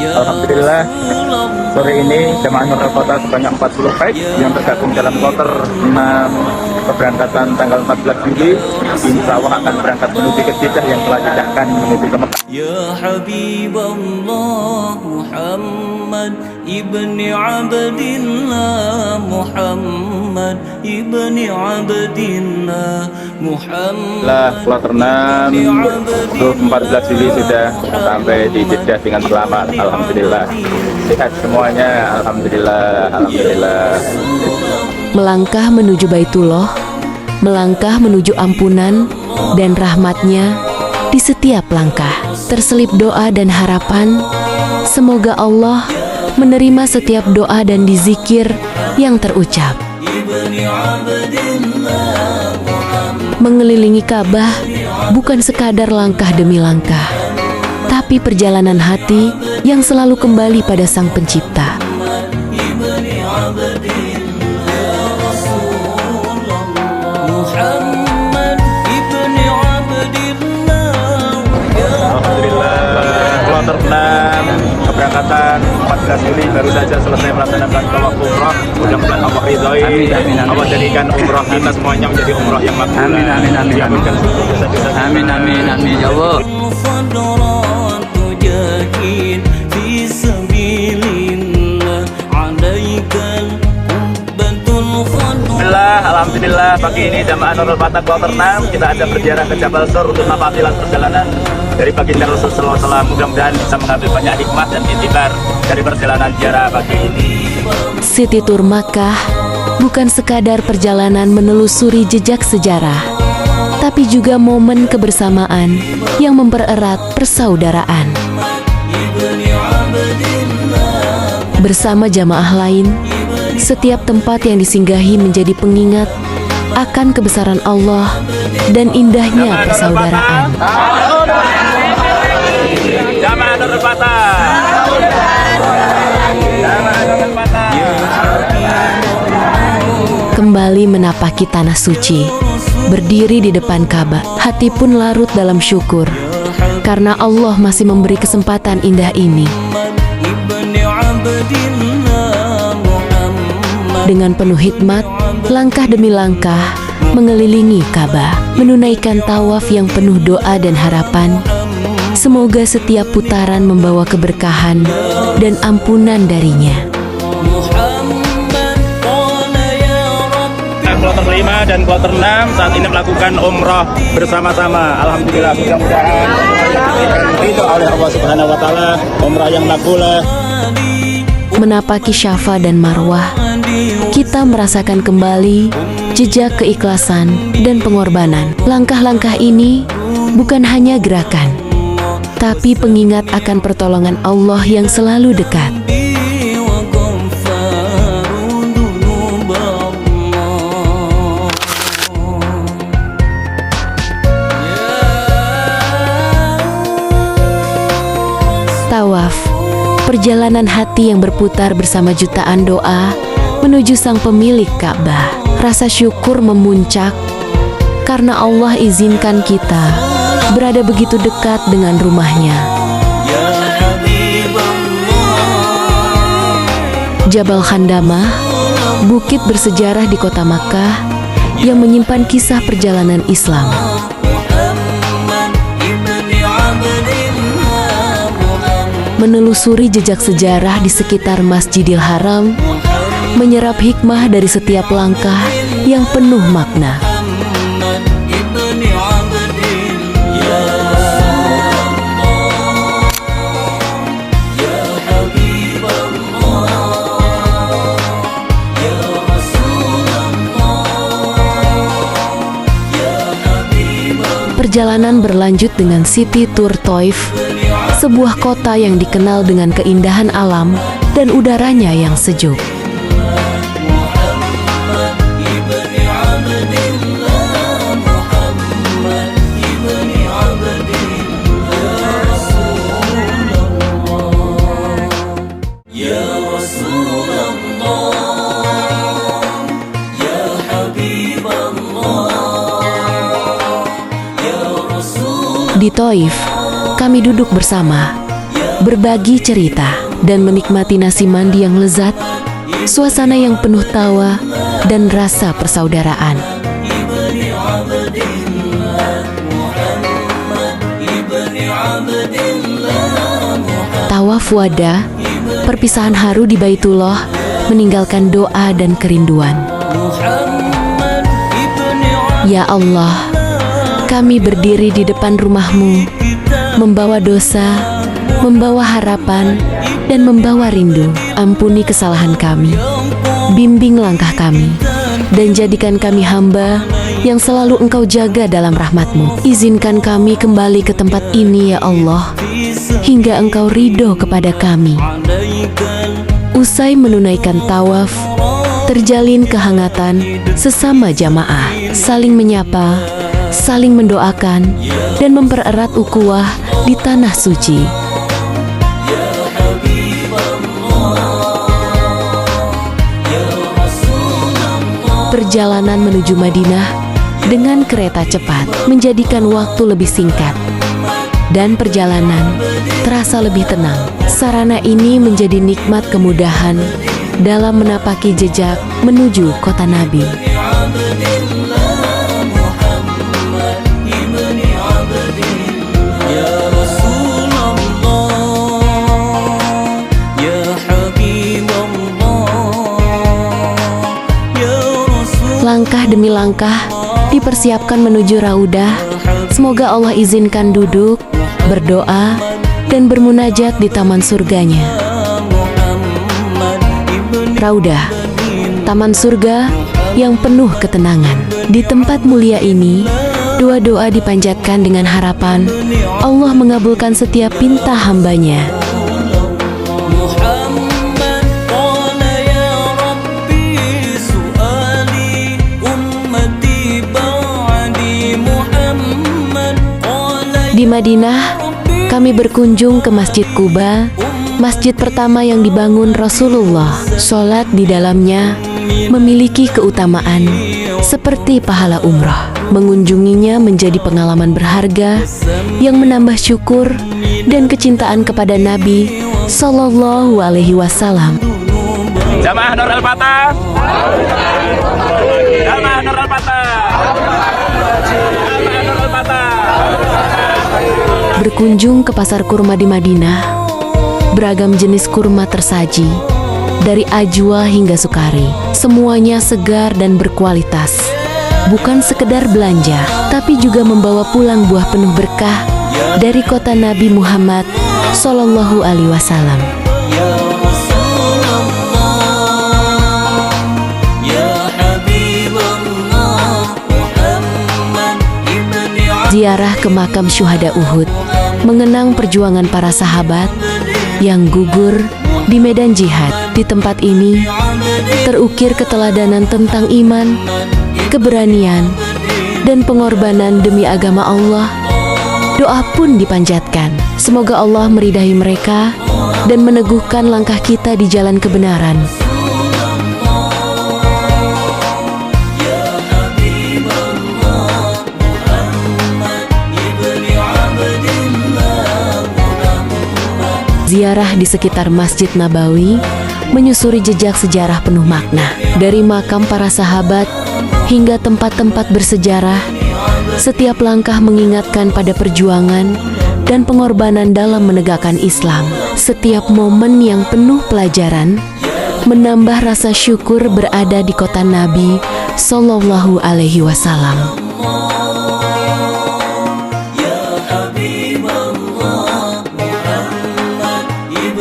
Alhamdulillah, sore ini jemaah Nurul Kota sebanyak 40 pack yang tergabung dalam kloter 6 keberangkatan tanggal 14 Juli, insya Allah akan berangkat menuju ke Jeddah yang telah didahkan menuju ke Mekah. Ya Habiballah Muhammad ibni Abdillah, Muhammad ibni Abdillah, Muhammad. Kloter 6 14 Juli sudah sampai di Jeddah dengan selamat. Alhamdulillah, sehat semuanya. Alhamdulillah, alhamdulillah. Melangkah menuju Baitullah, melangkah menuju ampunan dan rahmatnya. Di setiap langkah terselip doa dan harapan. Semoga Allah menerima setiap doa dan dizikir yang terucap. Mengelilingi Ka'bah bukan sekadar langkah demi langkah, tapi perjalanan hati yang selalu kembali pada Sang Pencipta. Kloter 6 keberangkatan 14 Juli baru saja selesai melaksanakan tawaf umrah. Mudah-mudahan Allah ridhoi. Allah jadikan umrah kita semuanya menjadi umrah yang makbul. Amin, amin, amin, amin. Amin, amin, amin, ya Allah. Alhamdulillah, pagi ini jamaah Nurul Fatah kloter 6 kita ada berziarah ke Jabal Sur untuk nafasilan perjalanan dari baginda Rasul sallallahu alaihi wasallam. Mudah-mudahan bisa mengambil banyak hikmah dan intibar dari perjalanan ziarah pagi ini. City Tour Makkah bukan sekadar perjalanan menelusuri jejak sejarah, tapi juga momen kebersamaan yang mempererat persaudaraan. Bersama jamaah lain, setiap tempat yang disinggahi menjadi pengingat akan kebesaran Allah dan indahnya persaudaraan. Jamaah Nurul Fatah. Kembali menapaki tanah suci, berdiri di depan Ka'bah, hati pun larut dalam syukur karena Allah masih memberi kesempatan indah ini. Dengan penuh hikmat, langkah demi langkah mengelilingi Ka'bah, menunaikan tawaf yang penuh doa dan harapan. Semoga setiap putaran membawa keberkahan dan ampunan darinya. Kloter 5 dan kloter 6 saat ini melakukan umrah bersama-sama. Alhamdulillah, mudah-mudahan ridho oleh Allah Subhanahu wa taala, umrah yang makbulah. Menapaki Syafa dan Marwah, kita merasakan kembali jejak keikhlasan dan pengorbanan. Langkah-langkah ini bukan hanya gerakan, tapi pengingat akan pertolongan Allah yang selalu dekat. Tawaf, perjalanan hati yang berputar bersama jutaan doa menuju Sang Pemilik Ka'bah. Rasa syukur memuncak karena Allah izinkan kita berada begitu dekat dengan rumahnya. Jabal Khandamah, bukit bersejarah di kota Makkah yang menyimpan kisah perjalanan Islam. Menelusuri jejak sejarah di sekitar Masjidil Haram, menyerap hikmah dari setiap langkah yang penuh makna. Perjalanan berlanjut dengan City Tour Taif, sebuah kota yang dikenal dengan keindahan alam dan udaranya yang sejuk. Di Taif, kami duduk bersama, berbagi cerita, dan menikmati nasi mandi yang lezat, suasana yang penuh tawa dan rasa persaudaraan. Tawaf wada, perpisahan haru di Baitullah, meninggalkan doa dan kerinduan. Ya Allah, kami berdiri di depan rumah-Mu, membawa dosa, membawa harapan, dan membawa rindu. Ampuni kesalahan kami, bimbing langkah kami, dan jadikan kami hamba yang selalu Engkau jaga dalam rahmat-Mu. Izinkan kami kembali ke tempat ini ya Allah, hingga Engkau ridho kepada kami. Usai menunaikan tawaf, terjalin kehangatan sesama jamaah, saling menyapa, saling mendoakan, dan mempererat ukhuwah di tanah suci. Perjalanan menuju Madinah dengan kereta cepat menjadikan waktu lebih singkat, dan perjalanan terasa lebih tenang. Sarana ini menjadi nikmat kemudahan dalam menapaki jejak menuju kota Nabi. Langkah demi langkah dipersiapkan menuju Raudah. Semoga Allah izinkan duduk, berdoa, dan bermunajat di taman surganya. Raudah, taman surga yang penuh ketenangan. Di tempat mulia ini, doa-doa dipanjatkan dengan harapan Allah mengabulkan setiap pinta hambanya. Di Madinah, kami berkunjung ke Masjid Quba, masjid pertama yang dibangun Rasulullah. Sholat di dalamnya memiliki keutamaan seperti pahala umrah. Mengunjunginya menjadi pengalaman berharga yang menambah syukur dan kecintaan kepada Nabi Sallallahu Alaihi Wasallam. Jamaah Nur Al-Fatah. Jamaah Nur Al-Fatah. Jamaah Nur Al-Fatah. Berkunjung ke pasar kurma di Madinah, beragam jenis kurma tersaji, dari ajwa hingga sukari. Semuanya segar dan berkualitas. Bukan sekedar belanja, tapi juga membawa pulang buah penuh berkah dari kota Nabi Muhammad Sallallahu Alaihi Wasallam. Ziarah ke makam syuhada Uhud, mengenang perjuangan para sahabat yang gugur di medan jihad. Di tempat ini terukir keteladanan tentang iman, keberanian, dan pengorbanan demi agama Allah. Doa pun dipanjatkan, semoga Allah meridai mereka dan meneguhkan langkah kita di jalan kebenaran. Ziarah di sekitar Masjid Nabawi menyusuri jejak sejarah penuh makna. Dari makam para sahabat hingga tempat-tempat bersejarah, setiap langkah mengingatkan pada perjuangan dan pengorbanan dalam menegakkan Islam. Setiap momen yang penuh pelajaran menambah rasa syukur berada di kota Nabi Sallallahu Alaihi Wasallam.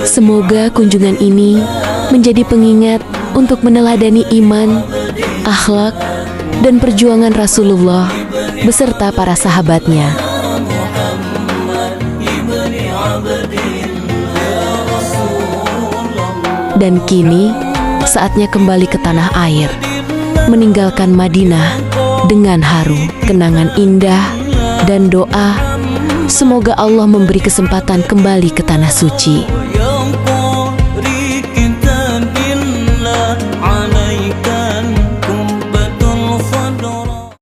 Semoga kunjungan ini menjadi pengingat untuk meneladani iman, akhlak, dan perjuangan Rasulullah beserta para sahabatnya. Dan kini, saatnya kembali ke tanah air, meninggalkan Madinah dengan haru, kenangan indah, dan doa. Semoga Allah memberi kesempatan kembali ke tanah suci.